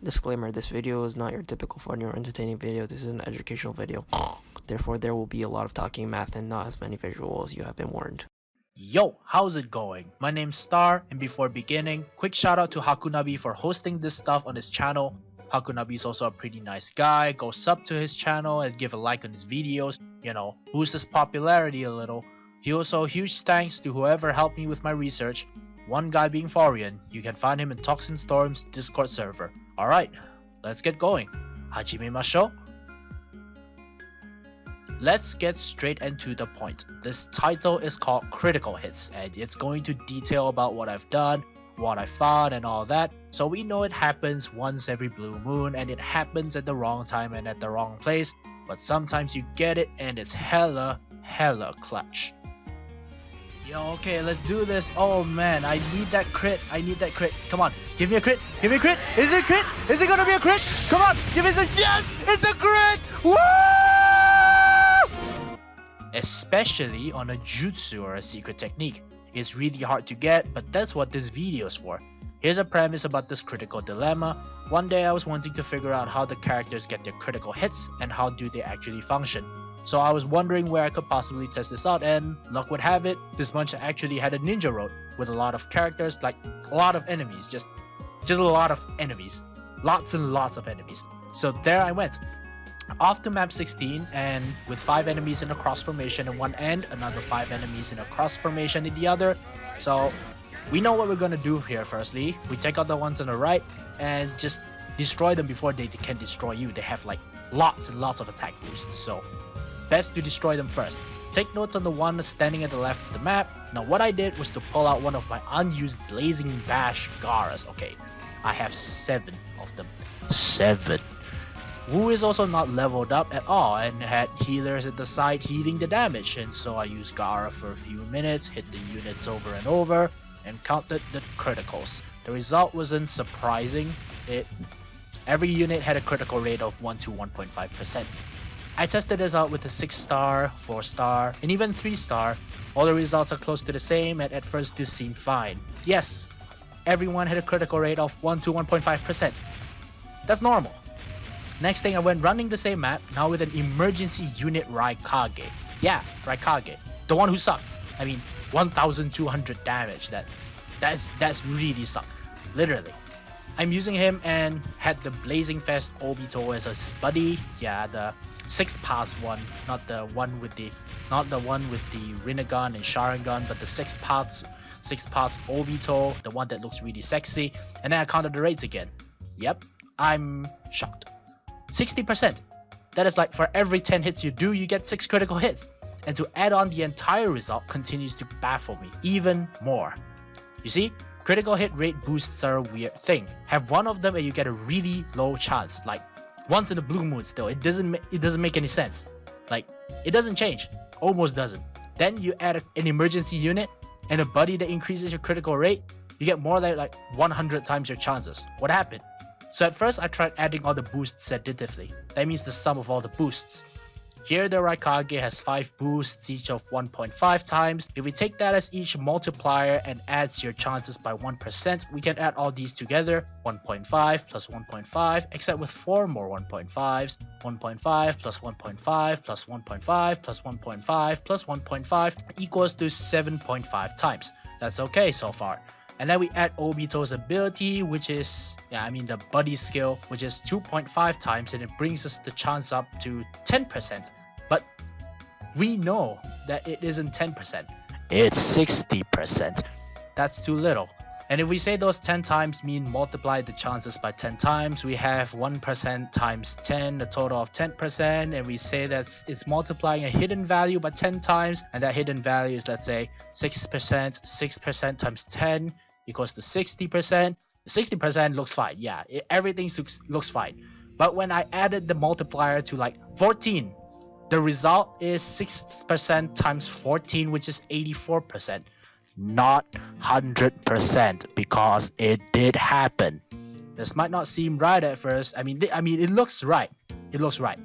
Disclaimer, this video is not your typical funny or entertaining video. This is an educational video. Therefore, there will be a lot of talking, math, and not as many visuals. You have been warned. Yo, how's it going? My name's Star, and before beginning, quick shout out to Hakunabi for hosting this stuff on his channel. Hakunabi is also a pretty nice guy. Go sub to his channel and give a like on his videos. You know, boost his popularity a little. He also huge thanks to whoever helped me with my research. One guy being Forian. You can find him in Toxin Storm's Discord server. Alright, let's get going. Hajimemashou. Let's get straight into the point. This title is called Critical Hits, and it's going to detail about what I've done, what I found, and all that. So we know it happens once every blue moon, and it happens at the wrong time and at the wrong place. But sometimes you get it, and it's hella clutch. Yo, okay, let's do this. Oh man, I need that crit. Come on, give me a crit. Give me a crit. Is it a crit? Is it gonna be a crit? Come on, give me a yes! It's a crit! Woo! Especially on a jutsu or a secret technique. It's really hard to get, but that's what this video is for. Here's a premise about this critical dilemma. One day I was wanting to figure out how the characters get their critical hits and how do they actually function. So I was wondering where I could possibly test this out, and luck would have it, this bunch actually had a ninja road with a lot of characters, like a lot of enemies, just a lot of enemies, lots and lots of enemies. So there I went, off to map 16, and with 5 enemies in a cross formation in one end, another 5 enemies in a cross formation in the other. So we know what we're gonna do here. Firstly, we take out the ones on the right and just destroy them before they can destroy you. They have like lots and lots of attack boosts, so best to destroy them first. Take notes on the one standing at the left of the map. Now what I did was to pull out one of my unused Blazing Bash Garas. Okay, I have 7 of them. 7. Wu is also not leveled up at all and had healers at the side healing the damage, and so I used Gara for a few minutes, hit the units over and over, and counted the criticals. The result wasn't surprising. Every unit had a critical rate of 1 to 1.5%. I tested this out with a 6-star, 4-star, and even 3-star. All the results are close to the same, and at first this seemed fine. Yes, everyone had a critical rate of 1 to 1.5%. That's normal. Next thing, I went running the same map, now with an emergency unit Raikage. Yeah, Raikage. The one who sucked. I mean, 1,200 damage. That's really sucked. Literally. I'm using him and had the Blazing Fest Obito as a buddy. Yeah, the 6-pass one, not the one with the Rinnegan and Sharingan, but the 6-pass Obito, the one that looks really sexy. And then I counted the rates again. Yep, I'm shocked. 60%. That is like for every 10 hits you do, you get 6 critical hits. And to add on, the entire result continues to baffle me even more. You see, critical hit rate boosts are a weird thing. Have one of them and you get a really low chance, like once in a blue moon still. It doesn't make any sense. Like, it doesn't change. Almost doesn't. Then you add an emergency unit and a buddy that increases your critical rate, you get more than like 100 times your chances. What happened? So at first I tried adding all the boosts additively. That means the sum of all the boosts. Here the Raikage has 5 boosts, each of 1.5 times. If we take that as each multiplier and adds your chances by 1%, we can add all these together. 1.5 plus 1.5, except with 4 more 1.5s. 1.5 plus 1.5 plus 1.5 plus 1.5 plus 1.5 equals to 7.5 times. That's okay so far. And then we add Obito's ability, which is, the buddy skill, which is 2.5 times, and it brings us the chance up to 10%. But we know that it isn't 10%. It's 60%. That's too little. And if we say those 10 times mean multiply the chances by 10 times, we have 1% times 10, a total of 10, and we say that it's multiplying a hidden value by 10 times, and that hidden value is, let's say, 6%. 6% times 10 equals to 60%. 60% looks fine. Yeah, everything looks fine. But when I added the multiplier to like 14, The result is 6% times 14, which is 84%. Not 100%, because it did happen. This might not seem right at first. I mean, it looks right. It looks right.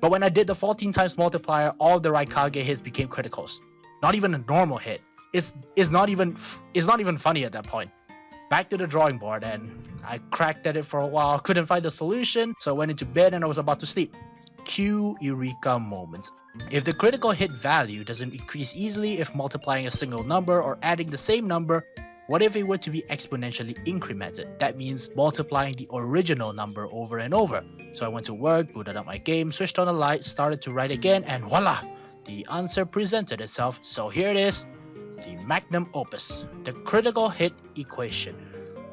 But when I did the 14 times multiplier, all the Raikage hits became criticals. Not even a normal hit. It's not even funny at that point. Back to the drawing board, and I cracked at it for a while, couldn't find the solution, so I went into bed and I was about to sleep. Cue Eureka moment. If the critical hit value doesn't increase easily if multiplying a single number or adding the same number, what if it were to be exponentially incremented? That means multiplying the original number over and over. So I went to work, booted up my game, switched on the light, started to write again, and voila! The answer presented itself. So here it is, the magnum opus, the critical hit equation.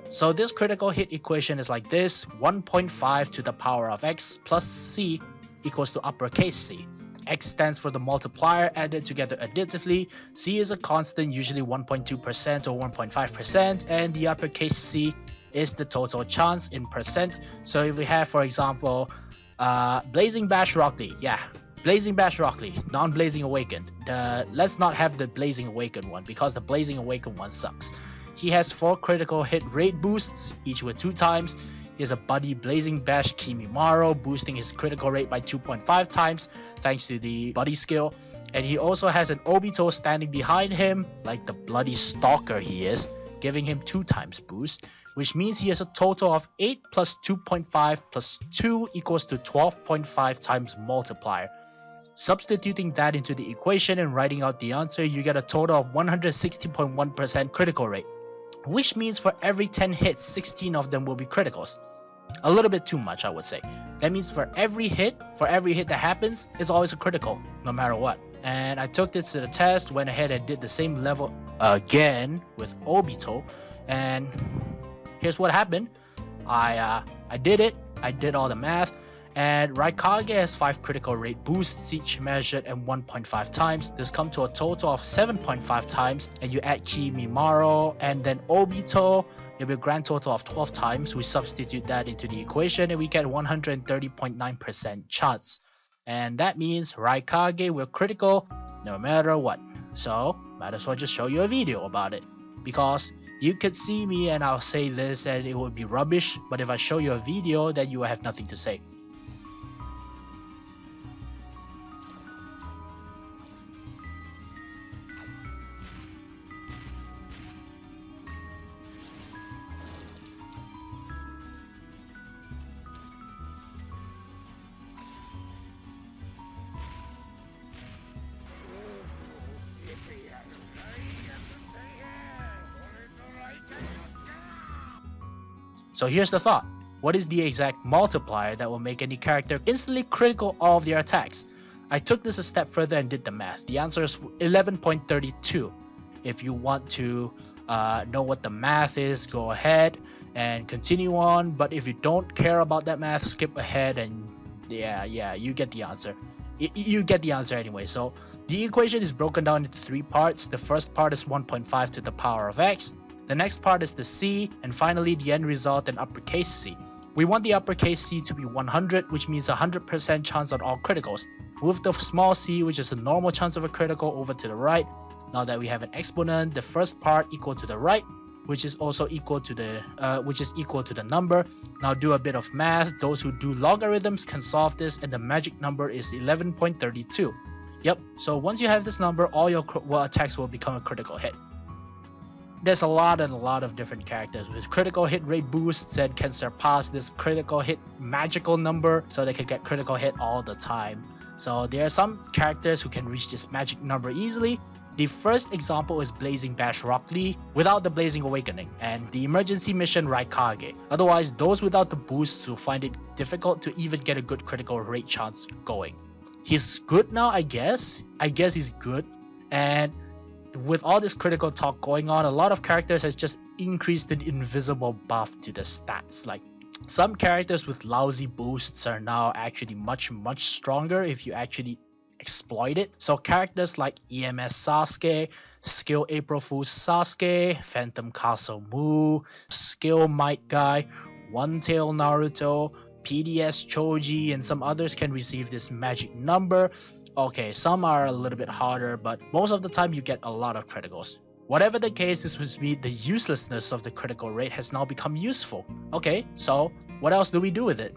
So this critical hit equation is like this: 1.5 to the power of x plus c equals to uppercase C. X stands for the multiplier added together additively. C is a constant, usually 1.2% or 1.5%, and the uppercase C is the total chance in percent. So if we have, for example, Blazing Bash Rock Lee, Blazing Bash Rock Lee, non-Blazing Awakened. Let's not have the Blazing Awakened one, because the Blazing Awakened one sucks. He has 4 critical hit rate boosts, each with 2 times. He has a buddy Blazing Bash Kimimaro, boosting his critical rate by 2.5 times thanks to the buddy skill. And he also has an Obito standing behind him, like the bloody stalker he is, giving him 2 times boost, which means he has a total of 8 plus 2.5 plus 2 equals to 12.5 times multiplier. Substituting that into the equation and writing out the answer, you get a total of 160.1% critical rate, which means for every 10 hits, 16 of them will be criticals. A little bit too much, I would say. That means for every hit that happens, it's always a critical, no matter what. And I took this to the test, went ahead and did the same level again with Obito, and here's what happened. I did it, I did all the math, and Raikage has 5 critical rate boosts, each measured at 1.5 times. This comes to a total of 7.5 times, and you add Kimimaro and then Obito, it'll be a grand total of 12 times. We substitute that into the equation and we get 130.9% chance. And that means Raikage will critical no matter what. So, might as well just show you a video about it. Because you could see me and I'll say this and it would be rubbish, but if I show you a video, then you will have nothing to say. So here's the thought. What is the exact multiplier that will make any character instantly critical all of their attacks? I took this a step further and did the math. The answer is 11.32. If you want to know what the math is, go ahead and continue on. But if you don't care about that math, skip ahead and yeah, you get the answer. You get the answer anyway. So the equation is broken down into 3 parts. The first part is 1.5 to the power of x. The next part is the C, and finally the end result in uppercase C. We want the uppercase C to be 100, which means 100% chance on all criticals. Move the small c, which is a normal chance of a critical, over to the right. Now that we have an exponent, the first part equal to the right, which is also equal to the number. Now do a bit of math. Those who do logarithms can solve this, and the magic number is 11.32. Yep. So once you have this number, all your attacks will become a critical hit. There's a lot of different characters with critical hit rate boosts that can surpass this critical hit magical number, so they can get critical hit all the time. So there are some characters who can reach this magic number easily. The first example is Blazing Bash Rock Lee without the Blazing Awakening, and the emergency mission Raikage. Otherwise, those without the boosts will find it difficult to even get a good critical rate chance going. He's good now, I guess. He's good. And with all this critical talk going on, a lot of characters has just increased the invisible buff to the stats. Like, some characters with lousy boosts are now actually much stronger if you actually exploit it. So characters like EMS Sasuke, Skill April Fool's Sasuke, Phantom Castle Mu, Skill Might Guy, One Tail Naruto, PDS Choji, and some others can receive this magic number. Okay, some are a little bit harder, but most of the time you get a lot of criticals. Whatever the case, this would mean the uselessness of the critical rate has now become useful. Okay, so what else do we do with it?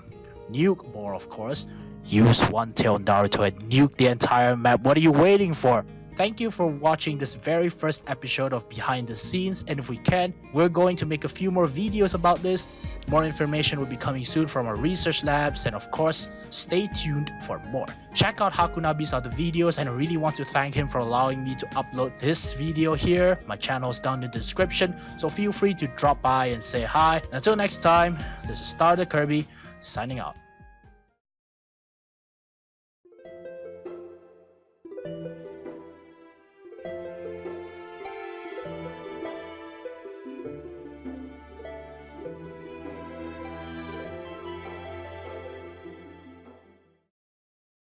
Nuke more, of course. Use one-tail Naruto and nuke the entire map. What are you waiting for? Thank you for watching this very first episode of Behind the Scenes, and if we can, we're going to make a few more videos about this. More information will be coming soon from our research labs, and of course, stay tuned for more. Check out Hakunabi's other videos, and I really want to thank him for allowing me to upload this video here. My channel is down in the description, so feel free to drop by and say hi. Until next time, this is Starter Kirby, signing out.